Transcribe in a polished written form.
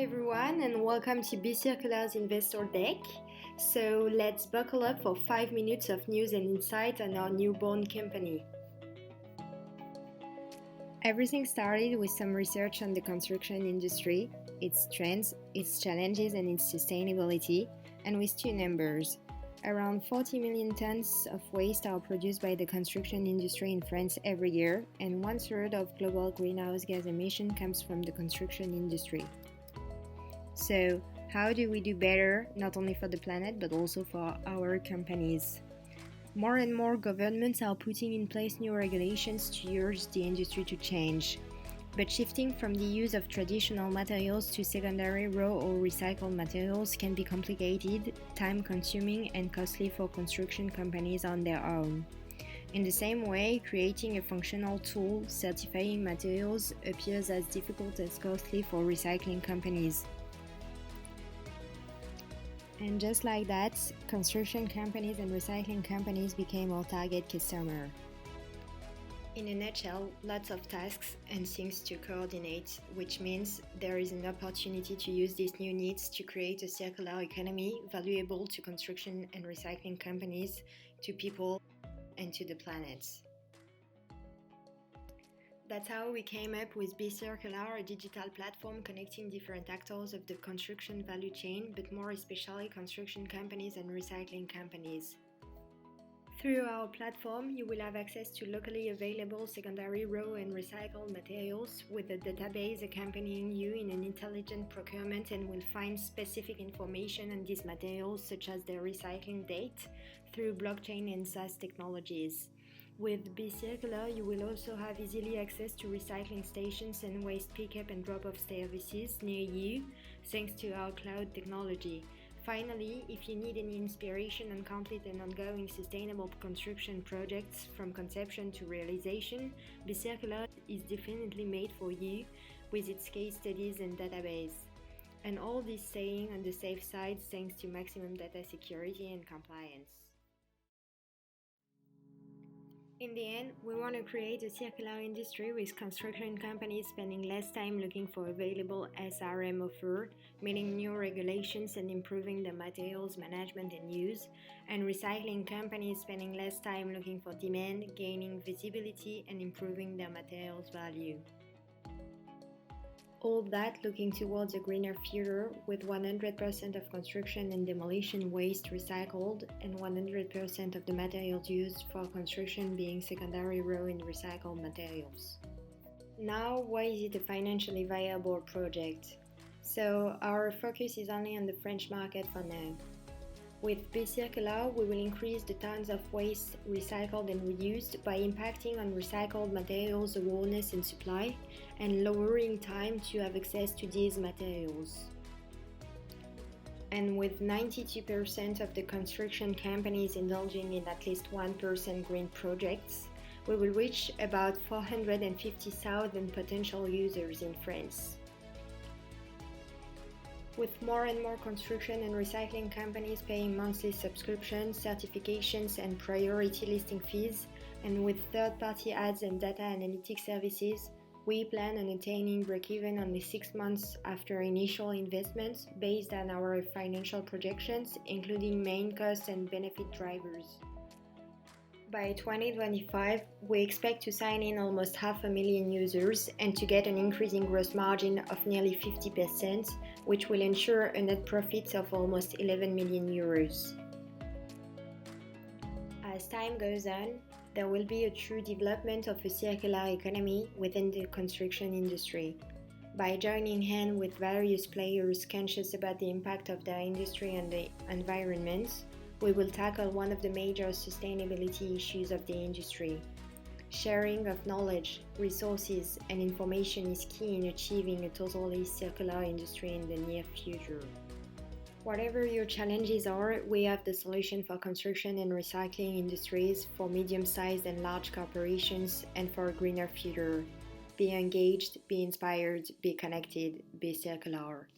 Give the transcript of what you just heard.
everyone, and welcome to bCircular's Investor Deck. So let's buckle up for 5 minutes of news and insight on our newborn company. Everything started with some research on the construction industry, its trends, its challenges, and its sustainability, and with two numbers. Around 40 million tons of waste are produced by the construction industry in France every year, and 1/3 of global greenhouse gas emission comes from the construction industry. So, how do we do better, not only for the planet, but also for our companies? More and more governments are putting in place new regulations to urge the industry to change. But shifting from the use of traditional materials to secondary raw or recycled materials can be complicated, time-consuming, and costly for construction companies on their own. In the same way, creating a functional tool certifying materials appears as difficult as costly for recycling companies. And just like that, construction companies and recycling companies became our target customer. In a nutshell, lots of tasks and things to coordinate, which means there is an opportunity to use these new needs to create a circular economy valuable to construction and recycling companies, to people, and to the planet. That's how we came up with bCircular, a digital platform connecting different actors of the construction value chain, but more especially construction companies and recycling companies. Through our platform, you will have access to locally available secondary raw and recycled materials with a database accompanying you in an intelligent procurement, and will find specific information on these materials such as their recycling date through blockchain and SaaS technologies. With bCircular, you will also have easily access to recycling stations and waste pickup and drop-off services near you, thanks to our cloud technology. Finally, if you need any inspiration on complete and ongoing sustainable construction projects from conception to realization, bCircular is definitely made for you with its case studies and database. And all this staying on the safe side thanks to maximum data security and compliance. In the end, we want to create a circular industry with construction companies spending less time looking for available SRM offer, meeting new regulations and improving the materials management and use, and recycling companies spending less time looking for demand, gaining visibility, and improving their materials value. All that looking towards a greener future with 100% of construction and demolition waste recycled and 100% of the materials used for construction being secondary raw and recycled materials. Now, why is it a financially viable project? So, our focus is only on the French market for now. With bCircular, we will increase the tons of waste recycled and reused by impacting on recycled materials awareness and supply, and lowering time to have access to these materials. And with 92% of the construction companies indulging in at least 1% green projects, we will reach about 450,000 potential users in France. With more and more construction and recycling companies paying monthly subscriptions, certifications, and priority listing fees, and with third-party ads and data analytics services, we plan on attaining break-even only 6 months after initial investments based on our financial projections, including main costs and benefit drivers. By 2025, we expect to sign in almost 500,000 users and to get an increasing gross margin of nearly 50%, which will ensure a net profit of almost 11 million euros. As time goes on, there will be a true development of a circular economy within the construction industry. By joining hands with various players conscious about the impact of their industry on the environment, we will tackle one of the major sustainability issues of the industry. Sharing of knowledge, resources, and information is key in achieving a totally circular industry in the near future. Whatever your challenges are, we have the solution for construction and recycling industries, for medium-sized and large corporations, and for a greener future. Be engaged, be inspired, be connected, be circular.